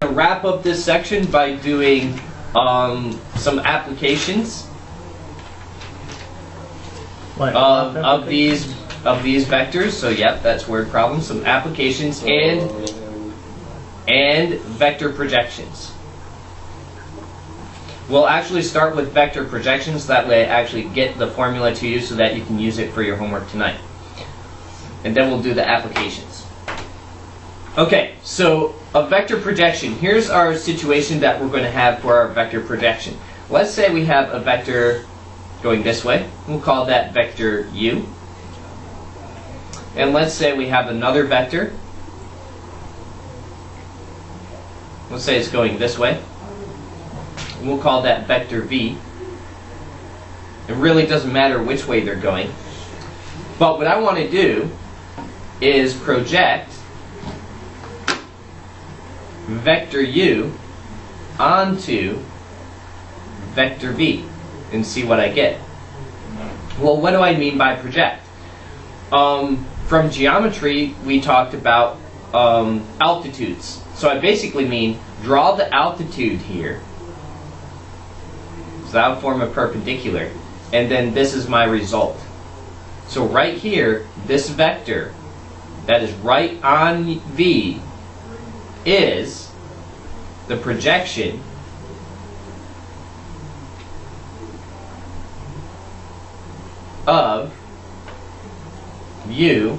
to wrap up this section by doing some applications of these vectors. So yep, that's word problem. Some applications and vector projections. We'll actually start with vector projections. That way I actually get the formula to you so that you can use it for your homework tonight. And then we'll do the applications. Okay, so a vector projection. Here's our situation that we're going to have for our vector projection. Let's say we have a vector going this way. We'll call that vector u. And let's say we have another vector. Let's say it's going this way. We'll call that vector v. It really doesn't matter which way they're going. But what I want to do is project vector u onto vector v and see what I get. Well, what do I mean by project? From geometry, we talked about altitudes. So I basically mean draw the altitude here. So that would form a perpendicular. And then this is my result. So right here, this vector that is right on v is the projection of u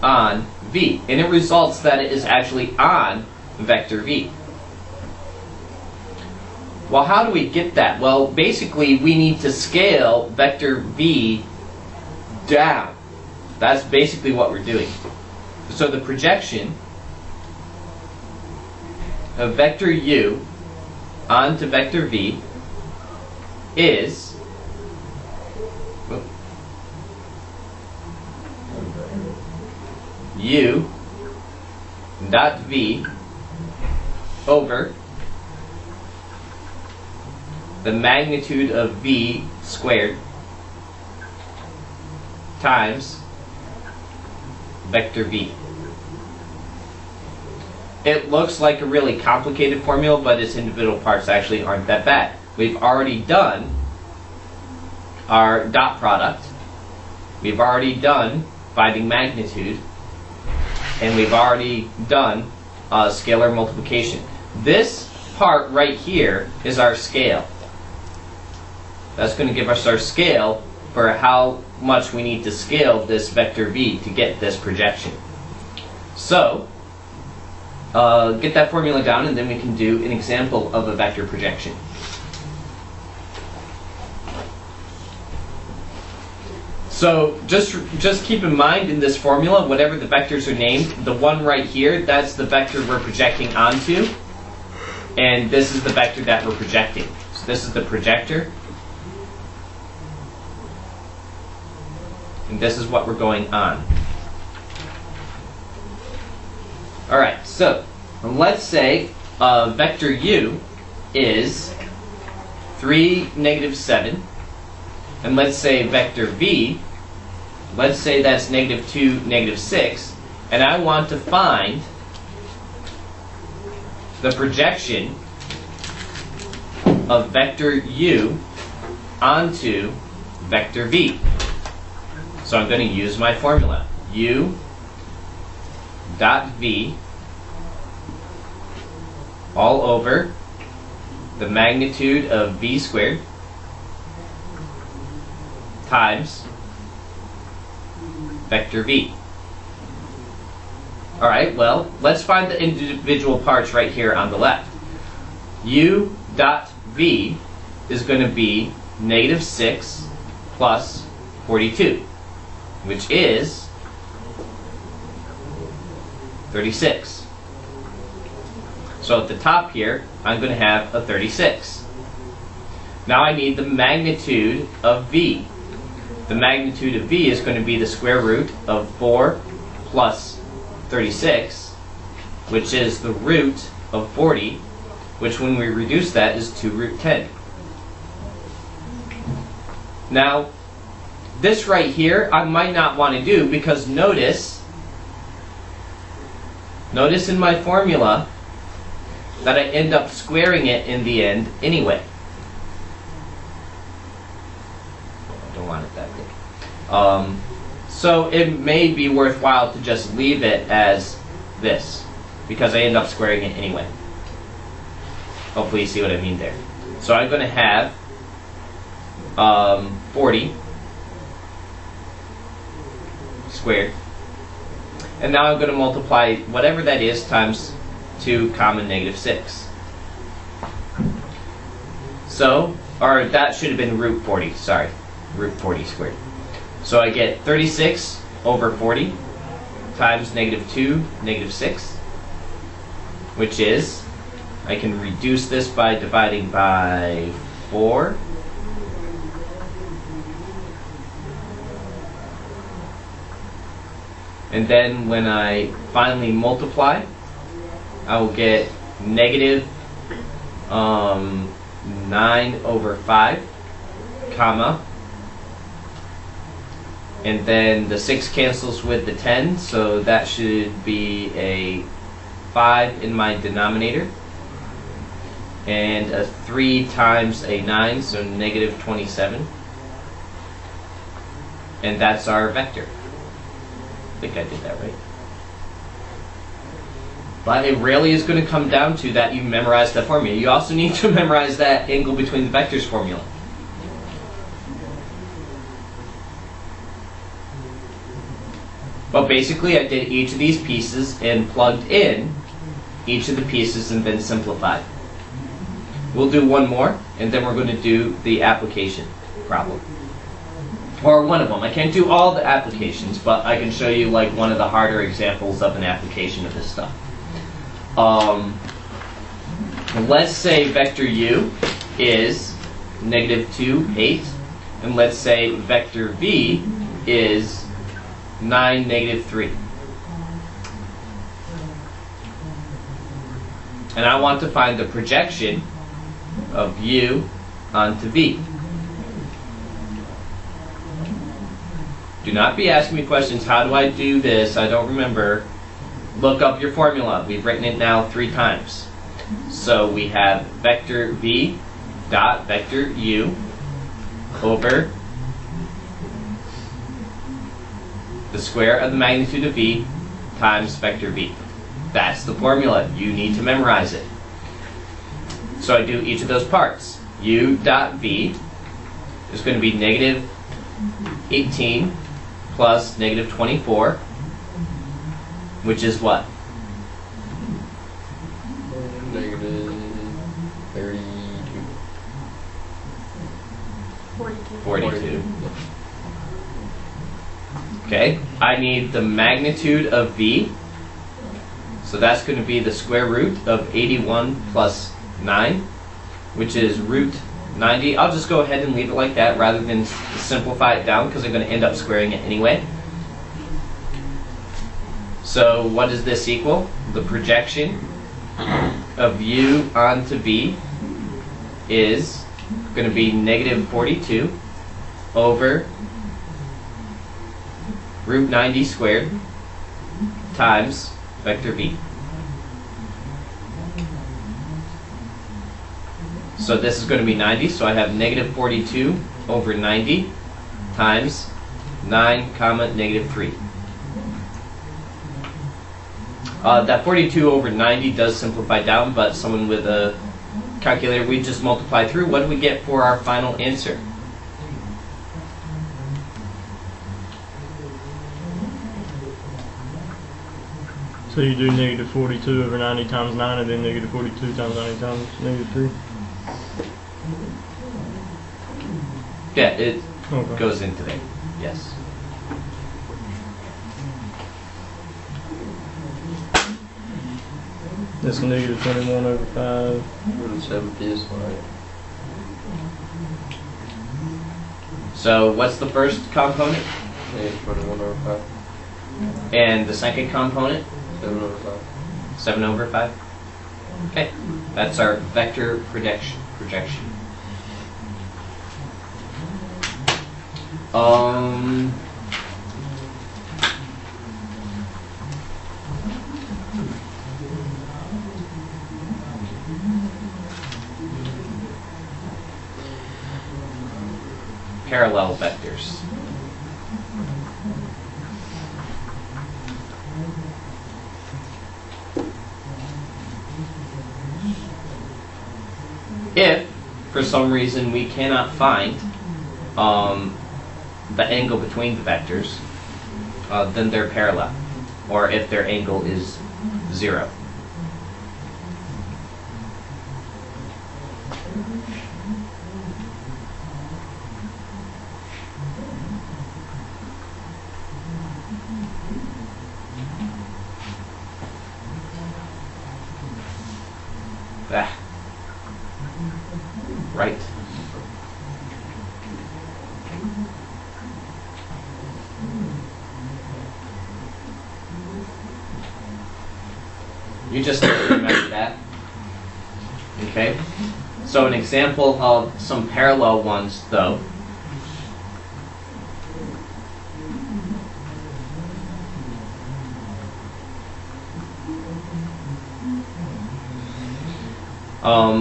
on v. And it results that it is actually on vector v. Well, how do we get that? Well, basically we need to scale vector v down. That's basically what we're doing. So the projection of vector u onto vector v is u dot v over the magnitude of v squared times vector v. It looks like a really complicated formula, but its individual parts actually aren't that bad. We've already done our dot product. We've already done finding magnitude. And we've already done scalar multiplication. This part right here is our scale. That's going to give us our scale for how much we need to scale this vector v to get this projection. So, get that formula down and then we can do an example of a vector projection. So just keep in mind in this formula, whatever the vectors are named, the one right here, that's the vector we're projecting onto, and this is the vector that we're projecting. So this is the projector, and this is what we're going on. Alright, so let's say vector u is 3, negative 7, and let's say vector v, let's say that's negative 2, negative 6, and I want to find the projection of vector u onto vector v. So I'm going to use my formula. U dot v all over the magnitude of v squared times vector v. Alright, well, let's find the individual parts right here on the left. U dot v is going to be negative 6 plus 42, which is 36. So at the top here, I'm going to have a 36. Now I need the magnitude of v. The magnitude of v is going to be the square root of 4 plus 36, which is the root of 40, which when we reduce that is 2 root 10. Now, this right here I might not want to do because notice in my formula that I end up squaring it in the end anyway. I don't want it that big. So it may be worthwhile to just leave it as this, because I end up squaring it anyway. Hopefully you see what I mean there. So I'm going to have 40 squared. And now I'm going to multiply whatever that is times 2 comma negative 6. So, or that should have been root 40, sorry. Root 40 squared. So I get 36 over 40 times negative 2, negative 6, which is, I can reduce this by dividing by 4. And then when I finally multiply, I will get negative 9 over 5, comma, and then the 6 cancels with the 10, so that should be a 5 in my denominator, and a 3 times a 9, so negative 27, and that's our vector. I think I did that right. But it really is going to come down to that you memorize the formula. You also need to memorize that angle between the vectors formula. But basically I did each of these pieces and plugged in each of the pieces and then simplified. We'll do one more and then we're going to do the application problem. Or one of them. I can't do all the applications, but I can show you like one of the harder examples of an application of this stuff. Let's say vector u is negative 2, 8, and let's say vector v is 9, negative 3. And I want to find the projection of u onto v. Do not be asking me questions, how do I do this? I don't remember. Look up your formula. We've written it now 3 times. So we have vector v dot vector u over the square of the magnitude of v times vector v. That's the formula. You need to memorize it. So I do each of those parts. U dot v is going to be negative 18 plus negative 24, which is what? Negative 32. 42. Okay, I need the magnitude of v, so that's going to be the square root of 81 plus 9, which is root 90. I'll just go ahead and leave it like that rather than simplify it down because I'm going to end up squaring it anyway. So what does this equal? The projection of u onto v is going to be negative 42 over root 90 squared times vector v. So this is going to be 90, so I have negative 42 over 90 times 9 comma negative 3. That 42 over 90 does simplify down, but someone with a calculator, we just multiply through. What do we get for our final answer? So you do negative 42 over 90 times 9 and then negative 42 times 90 times negative 3? Yeah, it Okay. goes into there. Yes. That's negative 21 over 5. 7 psi. So what's the first component? Negative 21 over 5. And the second component? 7 over 5. 7 over 5. Okay, that's our vector projection. parallel vectors. If, for some reason, we cannot find the angle between the vectors, then they're parallel, or if their angle is 0. Ah. Right. You just have to remember that. Okay? So an example of some parallel ones, though.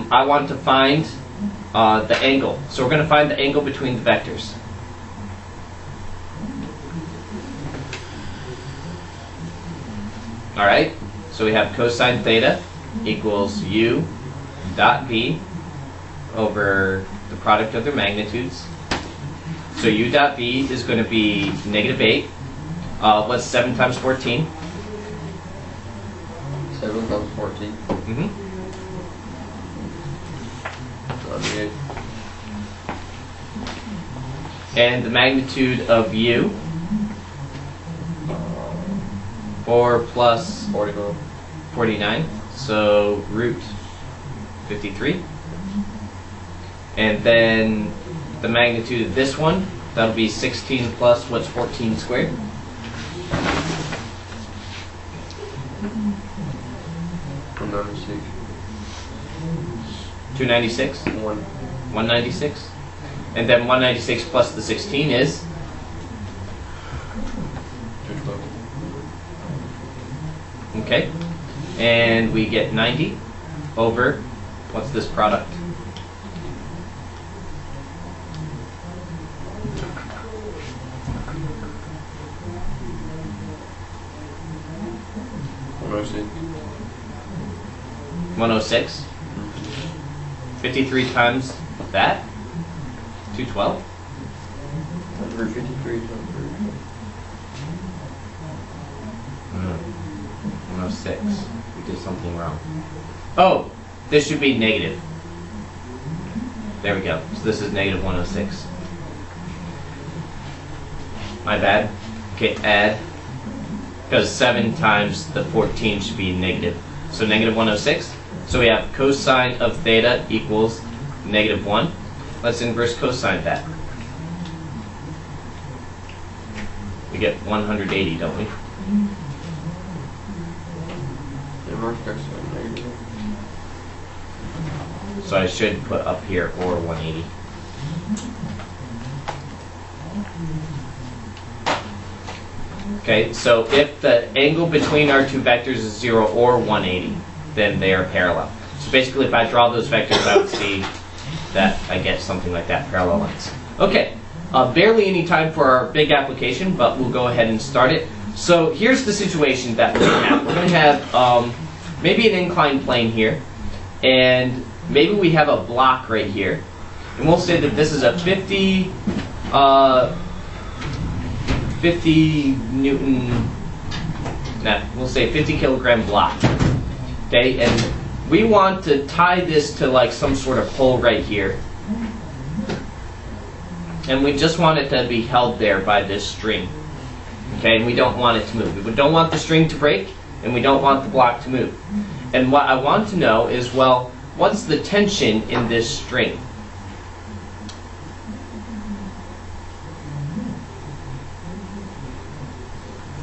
I want to find the angle. So we're going to find the angle between the vectors. Alright, so we have cosine theta equals u dot b over the product of their magnitudes. So u dot b is going to be negative 8. What's 7 times 14? 7 times 14. Mm-hmm. 98. And the magnitude of u, 4 plus 49. 49, so root 53. And then the magnitude of this one, that'll be 16 plus what's 14 squared? 196. 296? 196. And then 196 plus the 16 is? 212. Okay. And we get 90 over, what's this product? $106. 106. 53 times that? 212? 153 times 106. We did something wrong. Oh, this should be negative. There we go. So this is negative 106. My bad. Okay, add. Because 7 times the 14 should be negative. So negative 106. So we have cosine of theta equals negative 1. Let's inverse cosine that. We get 180, don't we? Inverse cosine negative. So I should put up here or 180. Okay, so if the angle between our two vectors is 0 or 180, then they are parallel. So basically, if I draw those vectors, I would see that I get something like that, parallel lines. Okay, barely any time for our big application, but we'll go ahead and start it. So here's the situation that we're going to have. We're going to have maybe an inclined plane here, and maybe we have a block right here. And we'll say that this is a 50 Newton, we'll say 50 kilogram block. Okay, and we want to tie this to like some sort of hole right here. And we just want it to be held there by this string. Okay, and we don't want it to move. We don't want the string to break, and we don't want the block to move. And what I want to know is, well, what's the tension in this string?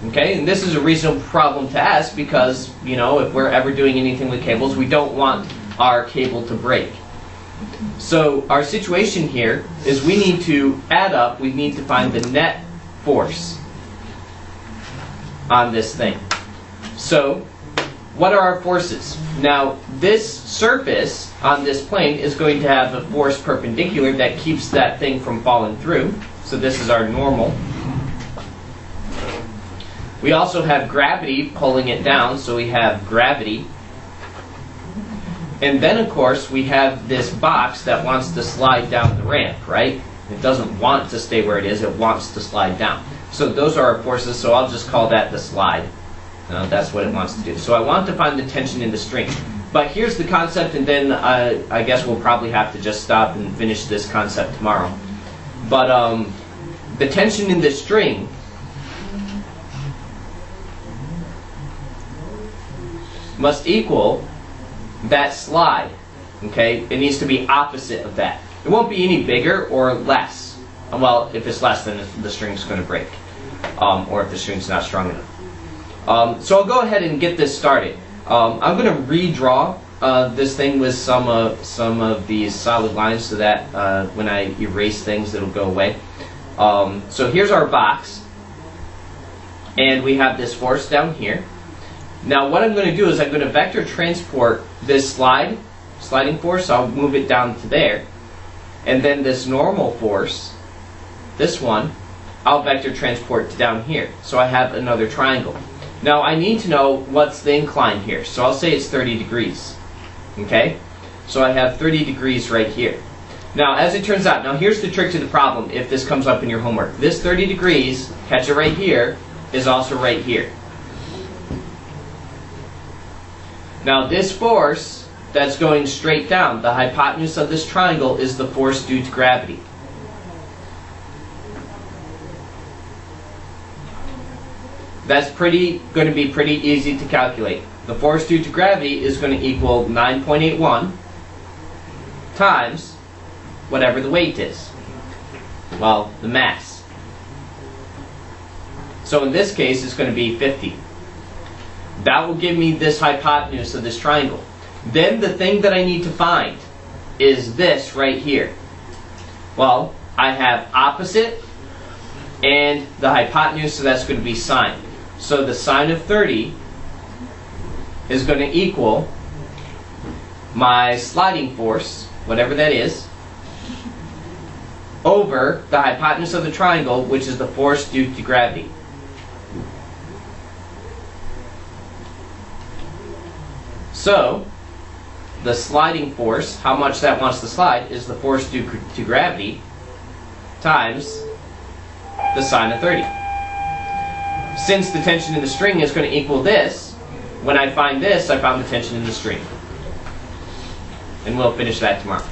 Okay, and this is a reasonable problem to ask because, you know, if we're ever doing anything with cables, we don't want our cable to break. So our situation here is we need to add up, we need to find the net force on this thing. So what are our forces? Now, this surface on this plane is going to have a force perpendicular that keeps that thing from falling through. So this is our normal. We also have gravity pulling it down, so we have gravity. And then, of course, we have this box that wants to slide down the ramp, right? It doesn't want to stay where it is, it wants to slide down. So those are our forces, so I'll just call that the slide. That's what it wants to do. So I want to find the tension in the string. But here's the concept, and then I guess we'll probably have to just stop and finish this concept tomorrow. But the tension in the string must equal that slide. Okay? It needs to be opposite of that. It won't be any bigger or less. Well, if it's less, then the string's going to break. Or if the string's not strong enough. So I'll go ahead and get this started. I'm going to redraw this thing with some of these solid lines so that when I erase things it'll go away. So here's our box, and we have this force down here. Now what I'm going to do is I'm going to vector transport this sliding force. I'll move it down to there, and then this normal force, this one, I'll vector transport to down here. So I have another triangle. Now I need to know what's the incline here. So I'll say it's 30 degrees. Okay? So I have 30 degrees right here. Now as it turns out, now here's the trick to the problem if this comes up in your homework. This 30 degrees, catch it right here, is also right here. Now this force that's going straight down, the hypotenuse of this triangle is the force due to gravity. That's going to be pretty easy to calculate. The force due to gravity is going to equal 9.81 times whatever the weight is. Well, the mass. So in this case, it's going to be 50. That will give me this hypotenuse of this triangle. Then the thing that I need to find is this right here. Well, I have opposite and the hypotenuse, so that's going to be sine. So the sine of 30 is going to equal my sliding force, whatever that is, over the hypotenuse of the triangle, which is the force due to gravity. So the sliding force, how much that wants to slide, is the force due to gravity times the sine of 30. Since the tension in the string is going to equal this, when I find this, I found the tension in the string. And we'll finish that tomorrow.